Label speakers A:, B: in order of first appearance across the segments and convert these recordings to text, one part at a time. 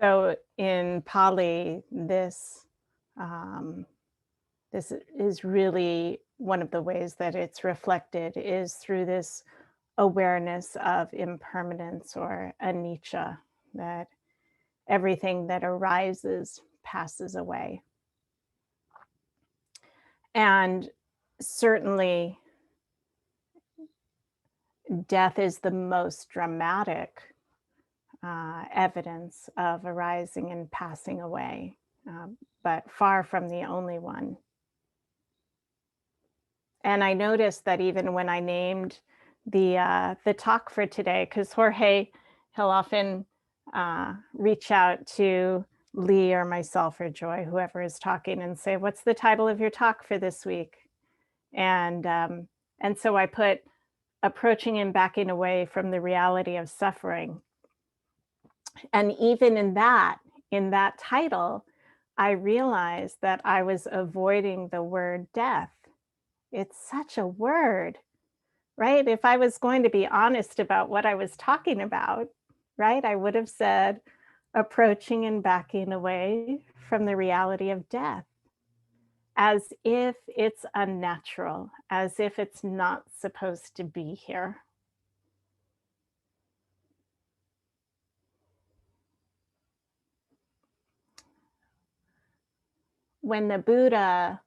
A: So in Pali, um, this is really one of the ways that it's reflected is through this awareness of impermanence or anicca, that everything that arises passes away. And certainly, death is the most dramatic evidence of arising and passing away, but far from the only one. And I noticed that even when I named the talk for today, because Jorge, he'll often reach out to Lee or myself or Joy, whoever is talking, and say, "What's the title of your talk for this week?" And so I put approaching and backing away from the reality of suffering. And even in that title, I realized that I was avoiding the word death. It's such a word, right? If I was going to be honest about what I was talking about, right, I would have said approaching and backing away from the reality of death, as if it's unnatural, as if it's not supposed to be here. When the Buddha,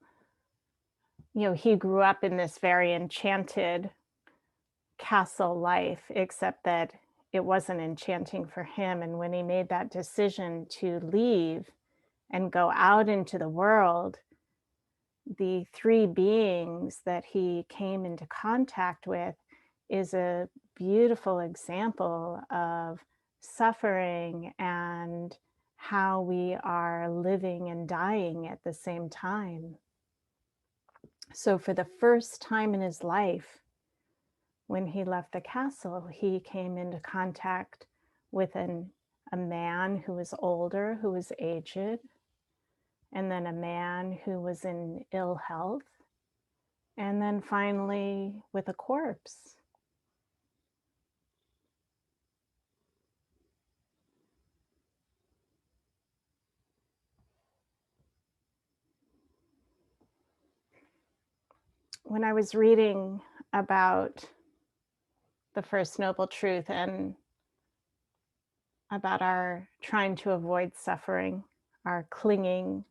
A: he grew up in this very enchanted castle life, except that it wasn't enchanting for him. And when he made that decision to leave and go out into the world, the three beings that he came into contact with is a beautiful example of suffering and how we are living and dying at the same time. So, for the first time in his life, when he left the castle, he came into contact with a man who was older, who was aged, and then a man who was in ill health, and then finally with a corpse. When I was reading about the First Noble Truth and about our trying to avoid suffering, our clinging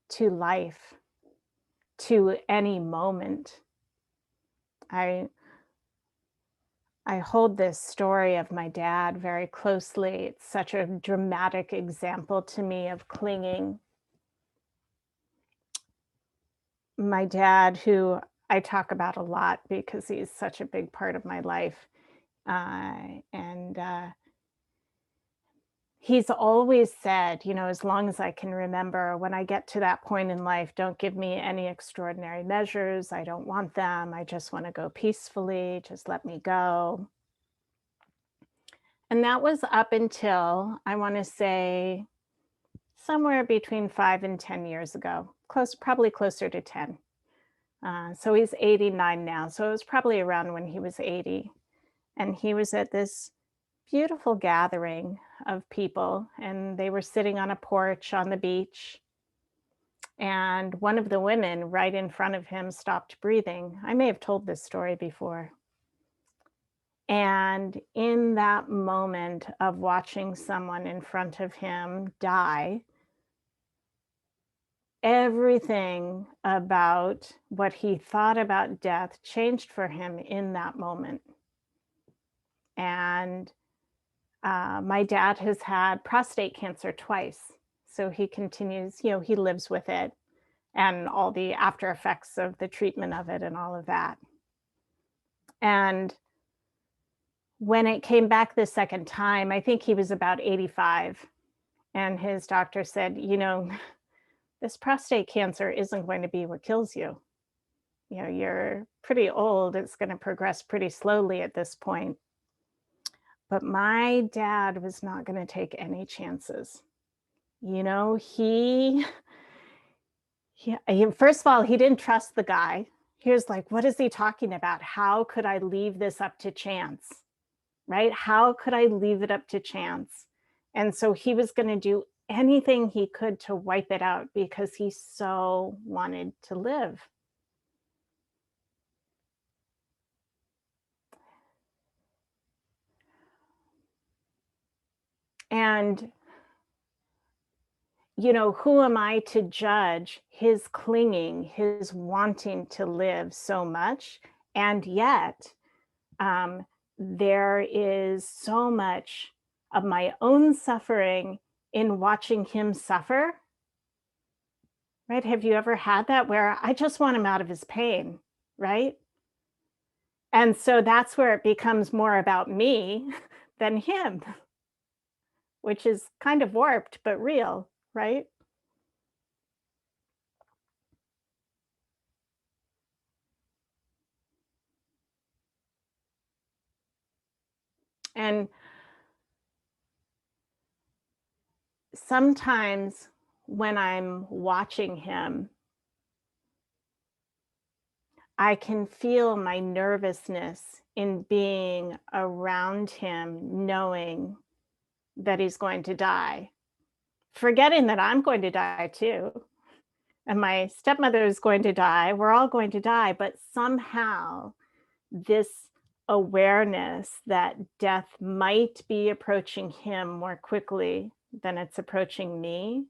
A: to life, to any moment, I hold this story of my dad very closely. It's such a dramatic example to me of clinging. My dad, who I talk about a lot because he's such a big part of my life, and he's always said, as long as I can remember, when I get to that point in life, don't give me any extraordinary measures. I don't want them. I just want to go peacefully. Just let me go. And that was up until, I want to say, somewhere between 5 and 10 years ago, probably closer to 10. So he's 89 now. So it was probably around when he was 80. And he was at this beautiful gathering of people, and they were sitting on a porch on the beach. And one of the women right in front of him stopped breathing. I may have told this story before. And in that moment of watching someone in front of him die, everything about what he thought about death changed for him in that moment. And my dad has had prostate cancer twice. So he continues, he lives with it and all the after effects of the treatment of it and all of that. And when it came back the second time, I think he was about 85. And his doctor said, this prostate cancer isn't going to be what kills you. You're pretty old. It's going to progress pretty slowly at this point. But my dad was not going to take any chances. He first of all, he didn't trust the guy. He was like, what is he talking about? How could I leave this up to chance? Right? How could I leave it up to chance? And so he was going to do anything he could to wipe it out because he so wanted to live. And, who am I to judge his clinging, his wanting to live so much? And yet, um, there is so much of my own suffering in watching him suffer, right? Have you ever had that where I just want him out of his pain, right? And so that's where it becomes more about me than him, which is kind of warped, but real, right? And sometimes when I'm watching him, I can feel my nervousness in being around him, knowing that he's going to die, forgetting that I'm going to die too. And my stepmother is going to die. We're all going to die. But somehow, this awareness that death might be approaching him more quickly than it's approaching me,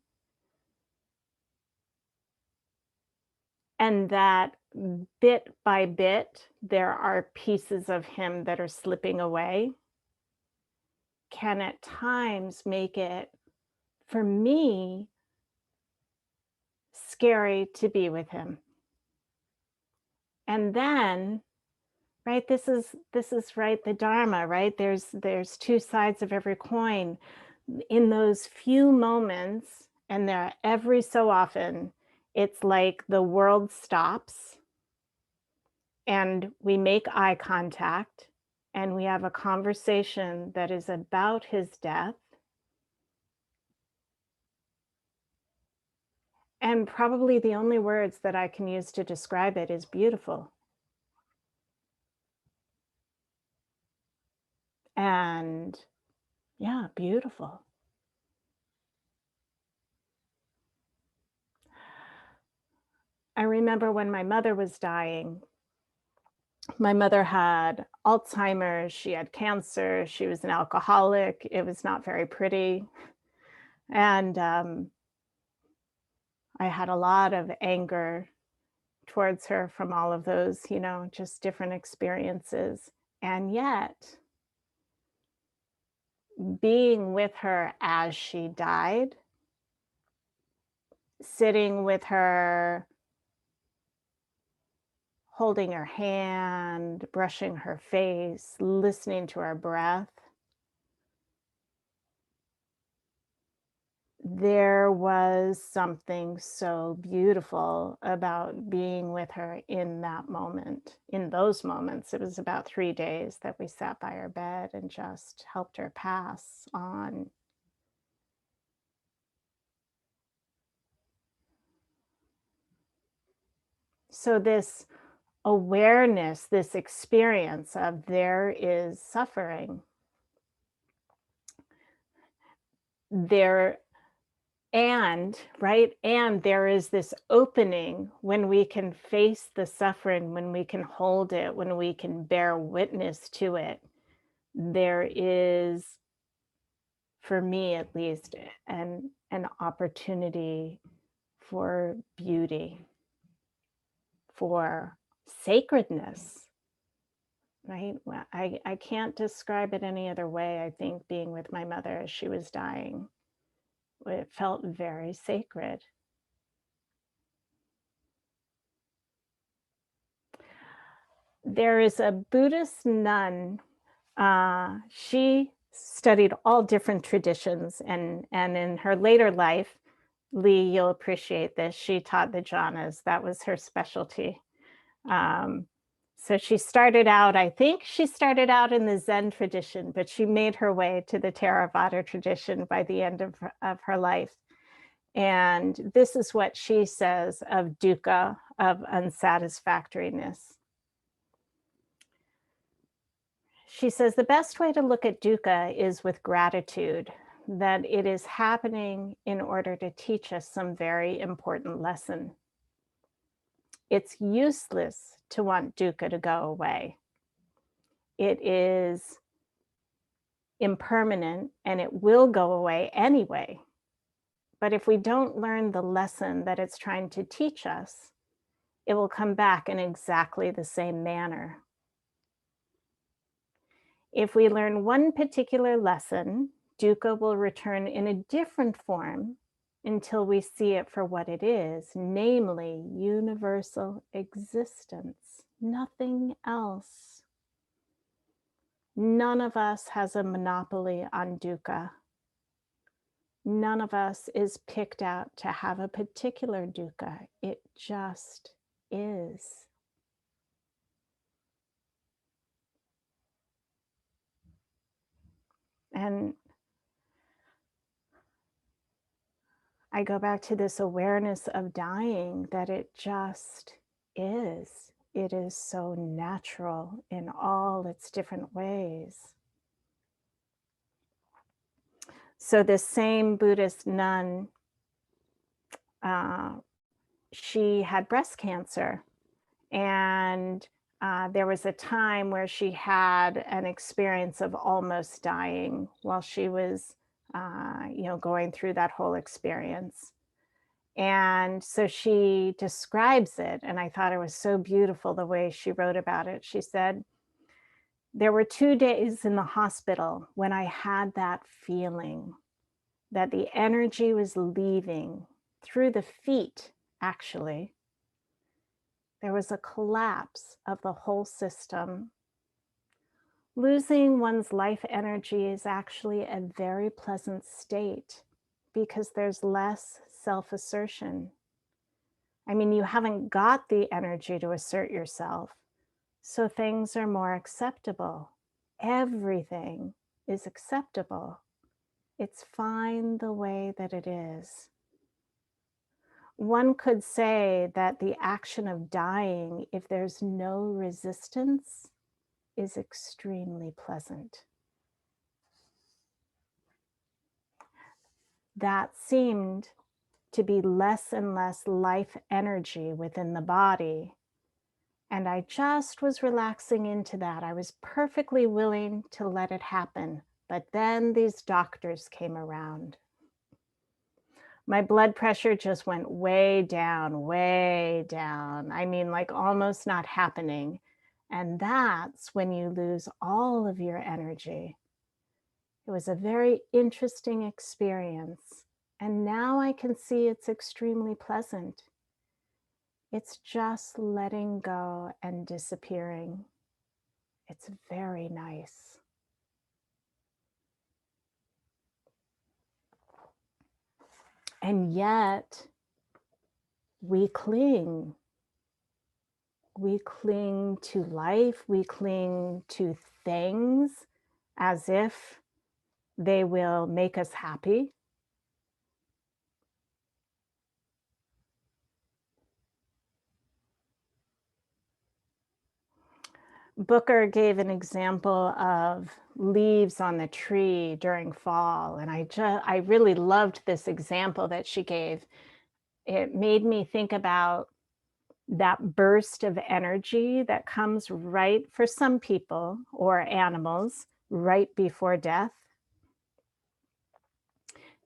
A: and that bit by bit, there are pieces of him that are slipping away, can at times make it, for me, scary to be with him. And then, right, this is right, the Dharma, right? There's two sides of every coin. In those few moments, and there every so often, it's like the world stops and we make eye contact and we have a conversation that is about his death. And probably the only words that I can use to describe it is beautiful. And yeah, beautiful. I remember when my mother was dying, my mother had Alzheimer's, she had cancer, she was an alcoholic. It was not very pretty. And I had a lot of anger towards her from all of those, just different experiences. And yet, being with her as she died, sitting with her, holding her hand, brushing her face, listening to her breath, there was something so beautiful about being with her in that moment, in those moments. It was about 3 days that we sat by her bed and just helped her pass on. So this awareness, this experience of there is suffering, there and right, and there is this opening when we can face the suffering, when we can hold it, when we can bear witness to it. There is, for me at least, an opportunity for beauty, for sacredness, right? Well, I can't describe it any other way. I think being with my mother as she was dying, it felt very sacred. There is a Buddhist nun. She studied all different traditions, and in her later life, Lee, you'll appreciate this. She taught the jhanas. That was her specialty. Um, so she started out, I think she started out in the Zen tradition, but she made her way to the Theravada tradition by the end of her life. And this is what she says of dukkha, of unsatisfactoriness. She says the best way to look at dukkha is with gratitude, that it is happening in order to teach us some very important lesson. It's useless to want dukkha to go away. It is impermanent and it will go away anyway. But if we don't learn the lesson that it's trying to teach us, it will come back in exactly the same manner. If we learn one particular lesson, dukkha will return in a different form until we see it for what it is, namely universal existence, nothing else. None of us has a monopoly on dukkha. None of us is picked out to have a particular dukkha. It just is. And I go back to this awareness of dying, that it just is. It is so natural in all its different ways. So this same Buddhist nun, she had breast cancer, and there was a time where she had an experience of almost dying while she was, going through that whole experience. And so she describes it, and I thought it was so beautiful the way she wrote about it. She said, "There were 2 days in the hospital when I had that feeling that the energy was leaving through the feet, actually. There was a collapse of the whole system. Losing one's life energy is actually a very pleasant state because there's less self-assertion. I mean, you haven't got the energy to assert yourself, so things are more acceptable. Everything is acceptable. It's fine the way that it is." One could say that the action of dying, if there's no resistance, is extremely pleasant. That seemed to be less and less life energy within the body. And I just was relaxing into that. I was perfectly willing to let it happen. But then these doctors came around. My blood pressure just went way down, way down. I mean, like almost not happening. And that's when you lose all of your energy. It was a very interesting experience. And now I can see it's extremely pleasant. It's just letting go and disappearing. It's very nice. And yet, we cling. We cling to life. We cling to things as if they will make us happy. Booker gave an example of leaves on the tree during fall, and I really loved this example that she gave. It made me think about that burst of energy that comes right, for some people or animals, right before death.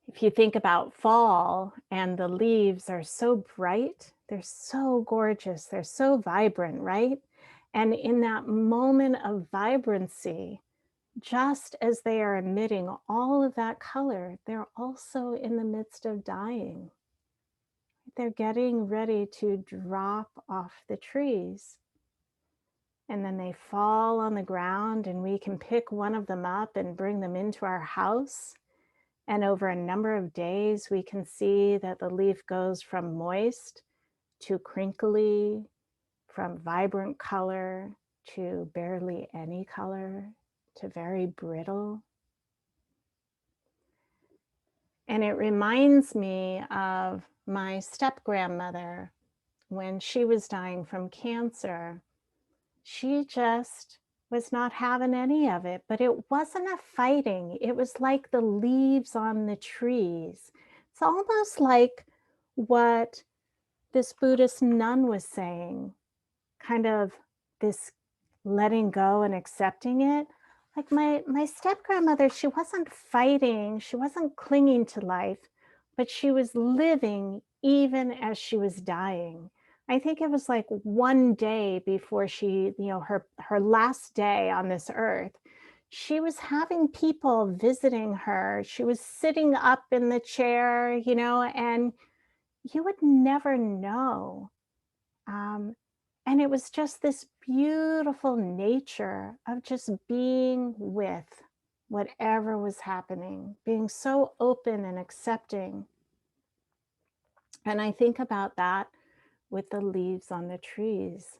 A: If you think about fall and the leaves are so bright, they're so gorgeous, they're so vibrant, right? And in that moment of vibrancy, just as they are emitting all of that color, they're also in the midst of dying. They're getting ready to drop off the trees. And then they fall on the ground, and we can pick one of them up and bring them into our house. And over a number of days, we can see that the leaf goes from moist to crinkly, from vibrant color to barely any color, to very brittle. And it reminds me of my step-grandmother when she was dying from cancer. She just was not having any of it, but it wasn't a fighting. It was like the leaves on the trees. It's almost like what this Buddhist nun was saying, kind of this letting go and accepting it. Like my step grandmother, she wasn't fighting, she wasn't clinging to life, but she was living even as she was dying. I think it was like one day before she, her last day on this earth, she was having people visiting her. She was sitting up in the chair, and you would never know. Um, and it was just this beautiful nature of just being with whatever was happening, being so open and accepting. And I think about that with the leaves on the trees.